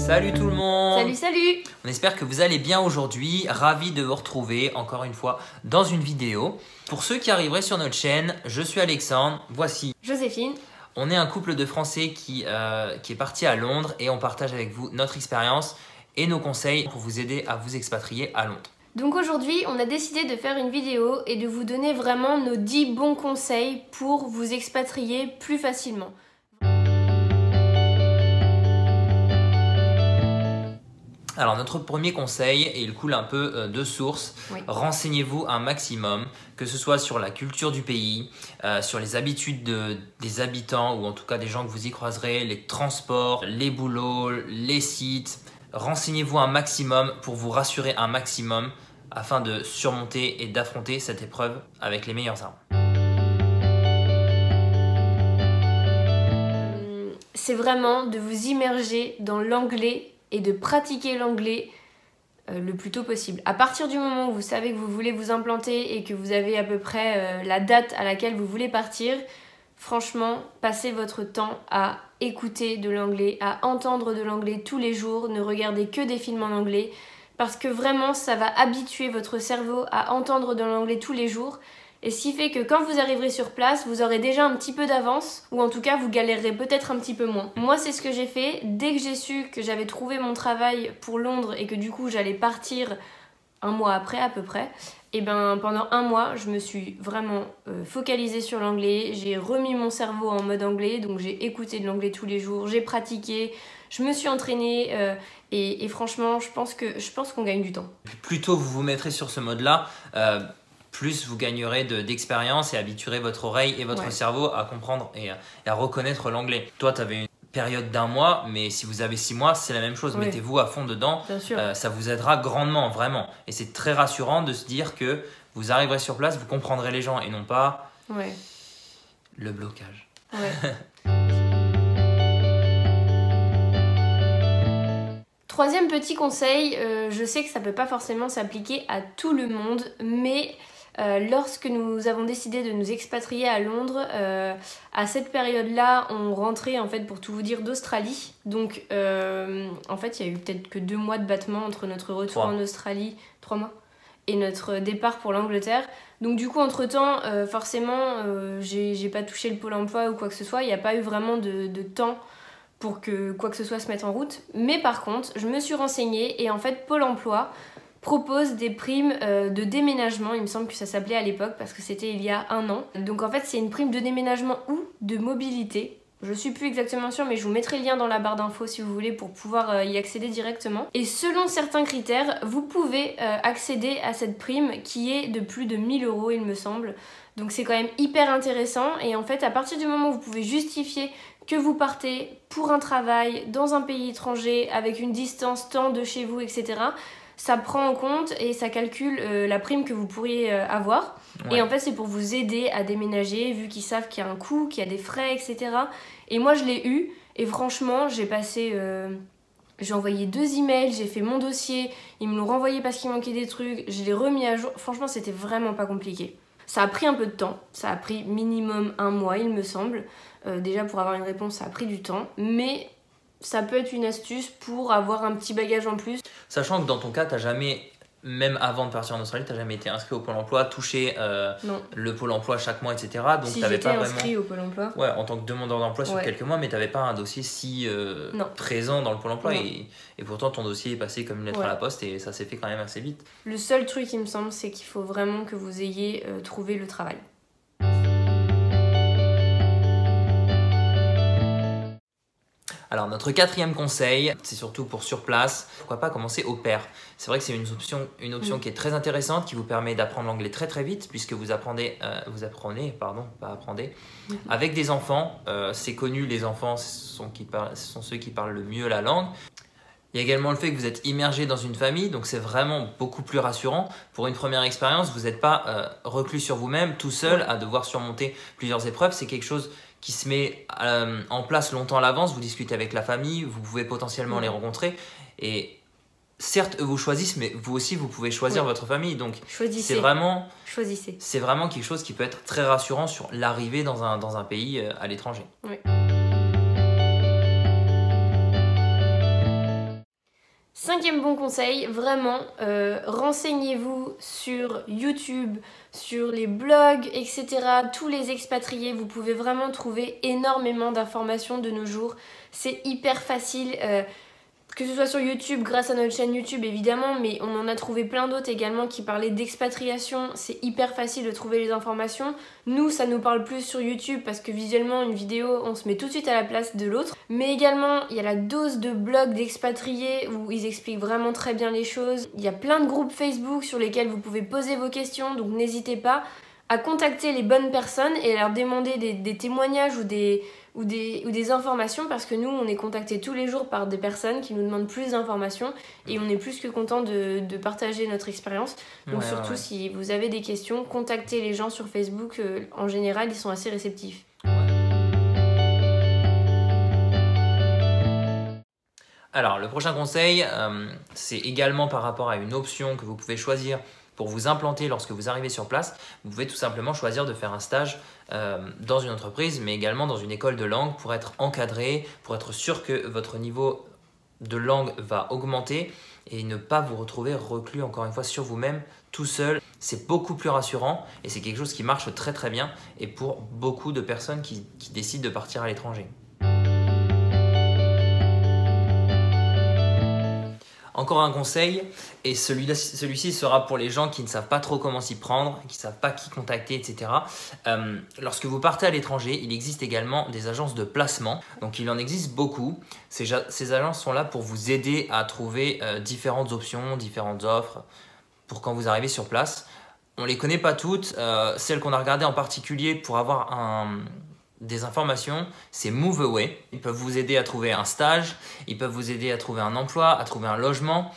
Salut tout le monde! Salut, salut! On espère que vous allez bien aujourd'hui. Ravi de vous retrouver encore une fois dans une vidéo. Pour ceux qui arriveraient sur notre chaîne, je suis Alexandre, voici Joséphine. On est un couple de Français qui est parti à Londres et on partage avec vous notre expérience et nos conseils pour vous aider à vous expatrier à Londres. Donc aujourd'hui, on a décidé de faire une vidéo et de vous donner vraiment nos 10 bons conseils pour vous expatrier plus facilement. Alors notre premier conseil, et il coule un peu de source, Oui. Renseignez-vous un maximum, que ce soit sur la culture du pays, sur les habitudes des habitants ou en tout cas des gens que vous y croiserez, les transports, les boulots, les sites. Renseignez-vous un maximum pour vous rassurer un maximum afin de surmonter et d'affronter cette épreuve avec les meilleures armes. C'est vraiment de vous immerger dans l'anglais et de pratiquer l'anglais le plus tôt possible. À partir du moment où vous savez que vous voulez vous implanter et que vous avez à peu près la date à laquelle vous voulez partir, franchement, passez votre temps à écouter de l'anglais, à entendre de l'anglais tous les jours, ne regardez que des films en anglais, parce que vraiment, ça va habituer votre cerveau à entendre de l'anglais tous les jours, et ce qui fait que quand vous arriverez sur place, vous aurez déjà un petit peu d'avance, ou en tout cas, vous galérerez peut-être un petit peu moins. Moi, c'est ce que j'ai fait. Dès que j'ai su que j'avais trouvé mon travail pour Londres et que du coup, j'allais partir un mois après à peu près, et ben pendant un mois, je me suis vraiment focalisée sur l'anglais. J'ai remis mon cerveau en mode anglais, donc j'ai écouté de l'anglais tous les jours, j'ai pratiqué, je me suis entraînée et franchement, je pense qu'on gagne du temps. Plus tôt vous vous mettrez sur ce mode-là, plus vous gagnerez d'expérience et habituerez votre oreille et votre cerveau à comprendre et à reconnaître l'anglais. Toi, tu avais une période d'un mois, mais si vous avez 6 mois, c'est la même chose. Oui. Mettez-vous à fond dedans, ça vous aidera grandement, vraiment. Et c'est très rassurant de se dire que vous arriverez sur place, vous comprendrez les gens et non pas le blocage. Troisième petit conseil, je sais que ça ne peut pas forcément s'appliquer à tout le monde, mais lorsque nous avons décidé de nous expatrier à Londres, à cette période-là, on rentrait en fait pour tout vous dire d'Australie. Donc en fait, il y a eu peut-être que 2 mois de battement entre notre retour en Australie, 3 mois, et notre départ pour l'Angleterre. Donc du coup, entre-temps, forcément, j'ai pas touché le pôle emploi ou quoi que ce soit. Il n'y a pas eu vraiment de temps pour que quoi que ce soit se mette en route. Mais par contre, je me suis renseignée et en fait, Pôle emploi propose des primes de déménagement, il me semble que ça s'appelait à l'époque parce que c'était il y a 1 an. Donc en fait c'est une prime de déménagement ou de mobilité. Je suis plus exactement sûre mais je vous mettrai le lien dans la barre d'infos si vous voulez pour pouvoir y accéder directement. Et selon certains critères, vous pouvez accéder à cette prime qui est de plus de 1000 € il me semble. Donc c'est quand même hyper intéressant et en fait à partir du moment où vous pouvez justifier que vous partez pour un travail dans un pays étranger avec une distance tant de chez vous, etc., ça prend en compte et ça calcule la prime que vous pourriez avoir. Et en fait, c'est pour vous aider à déménager, vu qu'ils savent qu'il y a un coût, qu'il y a des frais, etc. Et moi, je l'ai eu. Et franchement, j'ai envoyé 2 emails, j'ai fait mon dossier. Ils me l'ont renvoyé parce qu'il manquait des trucs. Je l'ai remis à jour. Franchement, c'était vraiment pas compliqué. Ça a pris un peu de temps. Ça a pris minimum 1 mois, il me semble. Déjà, pour avoir une réponse, ça a pris du temps. Mais ça peut être une astuce pour avoir un petit bagage en plus. Sachant que dans ton cas, tu n'as jamais, même avant de partir en Australie, tu n'as jamais été inscrit au Pôle emploi, touché le Pôle emploi chaque mois, etc. Donc si t'avais j'étais pas inscrit au Pôle emploi. Ouais, en tant que demandeur d'emploi sur quelques mois, mais tu n'avais pas un dossier si présent dans le Pôle emploi. Et pourtant, ton dossier est passé comme une lettre à la poste et ça s'est fait quand même assez vite. Le seul truc, il me semble, c'est qu'il faut vraiment que vous ayez trouvé le travail. Alors notre 4e conseil, c'est surtout pour sur place, pourquoi pas commencer au pair. C'est vrai que c'est une option qui est très intéressante, qui vous permet d'apprendre l'anglais très très vite, puisque vous apprenez, avec des enfants. C'est connu, les enfants, ce sont ceux qui parlent le mieux la langue. Il y a également le fait que vous êtes immergé dans une famille, donc c'est vraiment beaucoup plus rassurant. Pour une première expérience, vous n'êtes pas reclus sur vous-même, tout seul, à devoir surmonter plusieurs épreuves. C'est quelque chose qui se met en place longtemps à l'avance. Vous discutez avec la famille, vous pouvez potentiellement les rencontrer. Et certes, eux vous choisissent, mais vous aussi, vous pouvez choisir votre famille. Donc, c'est vraiment quelque chose qui peut être très rassurant sur l'arrivée dans un pays à l'étranger. 5e bon conseil, vraiment, renseignez-vous sur YouTube, sur les blogs, etc. Tous les expatriés, vous pouvez vraiment trouver énormément d'informations de nos jours. C'est hyper facile, que ce soit sur YouTube, grâce à notre chaîne YouTube évidemment, mais on en a trouvé plein d'autres également qui parlaient d'expatriation. C'est hyper facile de trouver les informations. Nous, ça nous parle plus sur YouTube parce que visuellement, une vidéo, on se met tout de suite à la place de l'autre. Mais également, il y a la dose de blogs d'expatriés où ils expliquent vraiment très bien les choses. Il y a plein de groupes Facebook sur lesquels vous pouvez poser vos questions, donc n'hésitez pas à contacter les bonnes personnes et à leur demander des témoignages ou des informations, parce que nous on est contactés tous les jours par des personnes qui nous demandent plus d'informations et on est plus que content de partager notre expérience. Donc surtout si vous avez des questions, contactez les gens sur Facebook, en général ils sont assez réceptifs. Alors le prochain conseil, c'est également par rapport à une option que vous pouvez choisir pour vous implanter lorsque vous arrivez sur place. Vous pouvez tout simplement choisir de faire un stage dans une entreprise, mais également dans une école de langue pour être encadré, pour être sûr que votre niveau de langue va augmenter et ne pas vous retrouver reclus encore une fois sur vous-même tout seul. C'est beaucoup plus rassurant et c'est quelque chose qui marche très très bien et pour beaucoup de personnes qui décident de partir à l'étranger. Encore un conseil, et celui-ci sera pour les gens qui ne savent pas trop comment s'y prendre, qui ne savent pas qui contacter, etc. Lorsque vous partez à l'étranger, il existe également des agences de placement. Donc il en existe beaucoup. Ces agences sont là pour vous aider à trouver différentes options, différentes offres pour quand vous arrivez sur place. On ne les connaît pas toutes. Celles qu'on a regardées en particulier pour avoir des informations, c'est MoveAway. Ils peuvent vous aider à trouver un stage, ils peuvent vous aider à trouver un emploi, à trouver un logement.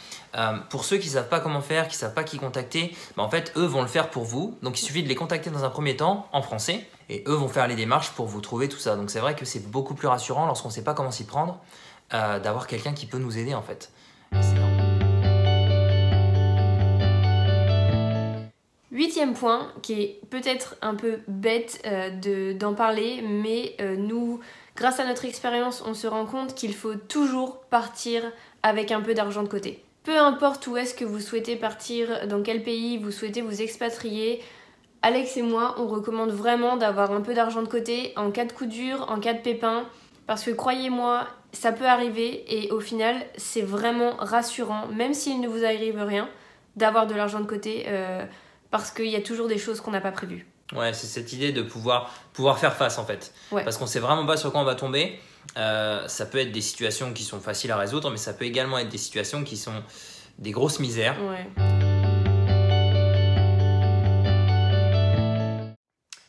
Pour ceux qui ne savent pas comment faire, qui ne savent pas qui contacter, en fait, eux vont le faire pour vous. Donc, il suffit de les contacter dans un premier temps en français et eux vont faire les démarches pour vous trouver tout ça. Donc, c'est vrai que c'est beaucoup plus rassurant lorsqu'on ne sait pas comment s'y prendre, d'avoir quelqu'un qui peut nous aider en fait. C'est 8e point, qui est peut-être un peu bête d'en parler, mais nous, grâce à notre expérience, on se rend compte qu'il faut toujours partir avec un peu d'argent de côté. Peu importe où est-ce que vous souhaitez partir, dans quel pays vous souhaitez vous expatrier, Alex et moi, on recommande vraiment d'avoir un peu d'argent de côté en cas de coup dur, en cas de pépin, parce que croyez-moi, ça peut arriver et au final, c'est vraiment rassurant, même s'il ne vous arrive rien, d'avoir de l'argent de côté. Parce qu'il y a toujours des choses qu'on n'a pas prévues. Ouais, c'est cette idée de pouvoir faire face en fait. Ouais. Parce qu'on ne sait vraiment pas sur quoi on va tomber. Ça peut être des situations qui sont faciles à résoudre, mais ça peut également être des situations qui sont des grosses misères. Ouais.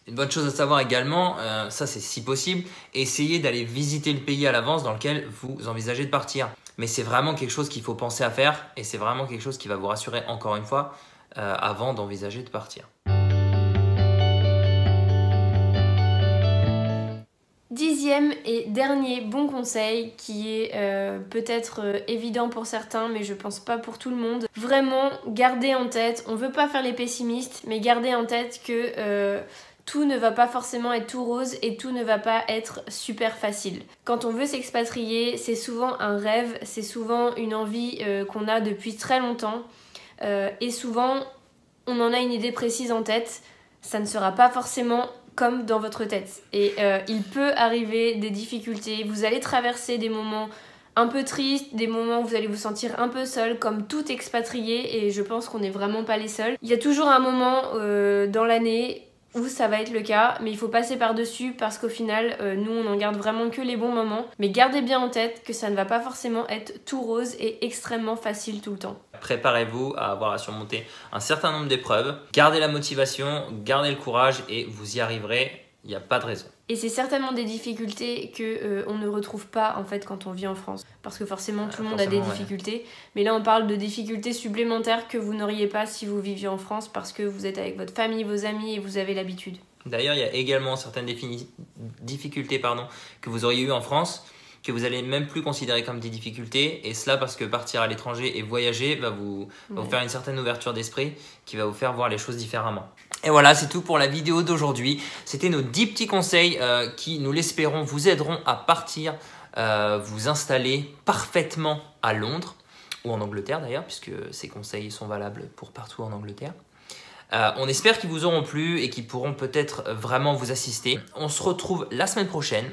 Une bonne chose à savoir également, ça c'est si possible, essayez d'aller visiter le pays à l'avance dans lequel vous envisagez de partir. Mais c'est vraiment quelque chose qu'il faut penser à faire et c'est vraiment quelque chose qui va vous rassurer encore une fois avant d'envisager de partir. 10e et dernier bon conseil qui est peut-être évident pour certains mais je pense pas pour tout le monde. Vraiment gardez en tête, on veut pas faire les pessimistes mais gardez en tête que tout ne va pas forcément être tout rose et tout ne va pas être super facile. Quand on veut s'expatrier, c'est souvent un rêve, c'est souvent une envie qu'on a depuis très longtemps. Et souvent, on en a une idée précise en tête, ça ne sera pas forcément comme dans votre tête. Et il peut arriver des difficultés, vous allez traverser des moments un peu tristes, des moments où vous allez vous sentir un peu seul, comme tout expatrié, et je pense qu'on n'est vraiment pas les seuls. Il y a toujours un moment dans l'année où ça va être le cas, mais il faut passer par-dessus parce qu'au final, nous on en garde vraiment que les bons moments. Mais gardez bien en tête que ça ne va pas forcément être tout rose et extrêmement facile tout le temps. Préparez-vous à avoir à surmonter un certain nombre d'épreuves, gardez la motivation, gardez le courage et vous y arriverez, il n'y a pas de raison. Et c'est certainement des difficultés qu'on ne retrouve pas en fait quand on vit en France. Parce que forcément tout le monde a des difficultés. Ouais. Mais là on parle de difficultés supplémentaires que vous n'auriez pas si vous viviez en France parce que vous êtes avec votre famille, vos amis et vous avez l'habitude. D'ailleurs il y a également certaines difficultés que vous auriez eues en France que vous allez même plus considérer comme des difficultés et cela parce que partir à l'étranger et voyager va vous faire une certaine ouverture d'esprit qui va vous faire voir les choses différemment. Et voilà, c'est tout pour la vidéo d'aujourd'hui. C'était nos 10 petits conseils qui, nous l'espérons, vous aideront à partir, vous installer parfaitement à Londres. ou en Angleterre d'ailleurs, puisque ces conseils sont valables pour partout en Angleterre. On espère qu'ils vous auront plu et qu'ils pourront peut-être vraiment vous assister. On se retrouve la semaine prochaine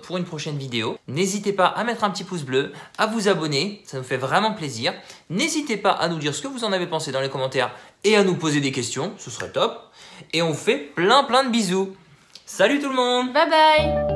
pour une prochaine vidéo. N'hésitez pas à mettre un petit pouce bleu, à vous abonner, ça nous fait vraiment plaisir. N'hésitez pas à nous dire ce que vous en avez pensé dans les commentaires et à nous poser des questions, ce serait top. Et on vous fait plein de bisous. Salut tout le monde! Bye bye!